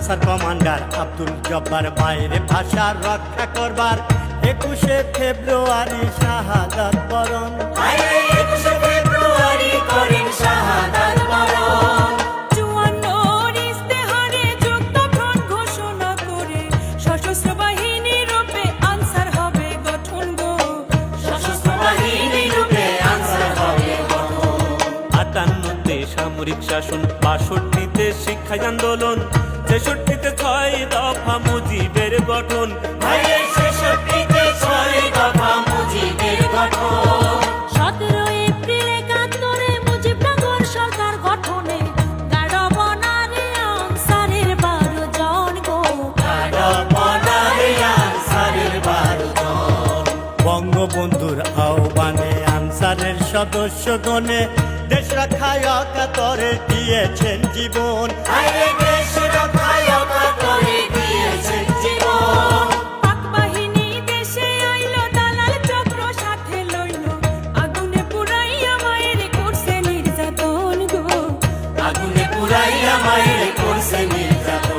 Answer commander Abdul Jabbar বাইরে ভাষা রক্ষা করবার 21শে ফেব্রুয়ারি শাহাদাত বরণ। 21শে ফেব্রুয়ারি করেন শাহাদাত বরণ। 54 ইস্তেহারে যুদ্ধক্ষণ ঘোষণা করে সশস্ত্র বাহিনী রূপে আনসার হবে গঠন গো। সশস্ত্র বাহিনী রূপে আনসার হবে গঠন। 58তে সামরিক শাসন, 62তে শিক্ষা আন্দোলন, 63তে 6 দফা মুজিবের গঠন। 63তে 6 দফা মুজিবের গঠন। 17 এপ্রিল 71 মুজিবনগর সরকার গঠনে গাড়বনারে আনসারের 12 জন গো। গাড়বনারে আনসারের 12 জন। বঙ্গবন্ধুর আহ্বানে আনসারের সদস্যগণে দেশ রক্ষায় অকাতরে দিয়েছেন জীবন। দেশ রক্ষায় অকাতরে দিয়েছেন জীবন। পাক বাহিনী দেশে আইলো, দালাল চক্র সাথে লইল, আগুনে পুরাইয়া মায়ের করছে নির্যাতন গো। আগুনে পুরাইয়া মায়ের করছে নির্যাতন।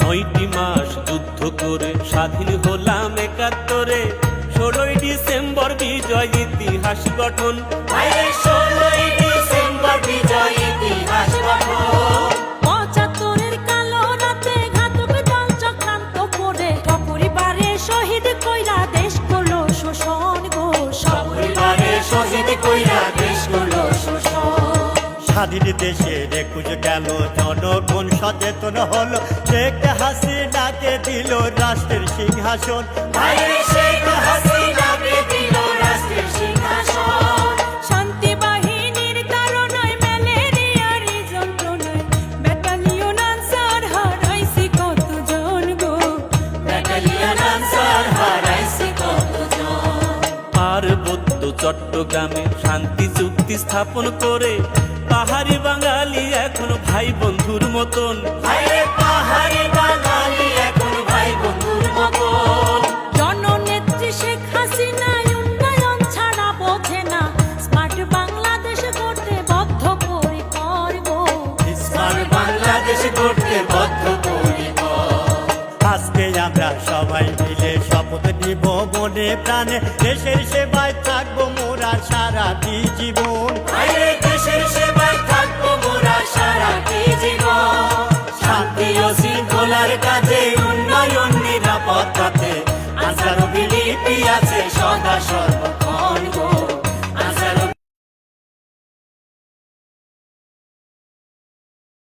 9টি মাস যুদ্ধ করে স্বাধীন হলাম 71-এ, 16ই ডিসেম্বর বিজয় ইতিহাস গঠন। 16ই ডিসেম্বর বিজয় ইতিহাস গঠন। 75-এর কালো রাতে ঘাতক দল চক্রান্ত করে সপরিবারে শহীদ কইরা দেশ করলো শোষণ গো। সপরিবারে শহীদ কইরা দেশ করলো শোষণ। স্বাধীন দেশে 21 গেল, জনগণ সচেতন হলো, শেখ হাসিনাকে দিল রাষ্ট্রের সিংহাসন। শেখ হাসিনাকে দিল রাষ্ট্রের সিংহাসন। শান্তি বাহিনীর তাড়নায় ম্যালেরিয়ার যন্ত্রণায় ব্যাটালিয়ন আনসার হারাইছি কতজন গো। ব্যাটালিয়ন আনসার হারাইছে কতজন। পার্বত্য চট্টগ্রামে শান্তি চুক্তি স্থাপন করে পাহাড়ি বাঙালি এখন ভাই বন্ধুর মতন। পাহাড়ি বাঙালি এখন ভাই বন্ধুর মতন। জননেত্রী শেখ হাসিনা উন্নয়ন ছাড়া বোঝে না, স্মার্ট বাংলাদেশ গড়তে বদ্ধপরিকর গো। স্মার্ট বাংলাদেশ গড়তে বদ্ধপরিকর। আজকে আমরা সবাই মিলে শপথ নিব মনে প্রাণে, দেশের সেবায় থাকবো মোরা সারাটি জীবন। দেশের সেবায় থাকবো মোরা সারাটি জীবন। শান্তি ও শৃঙ্খলার কাজে, উন্নয়ন নিরাপত্তাতে আনসার বিলিপি আছে সদা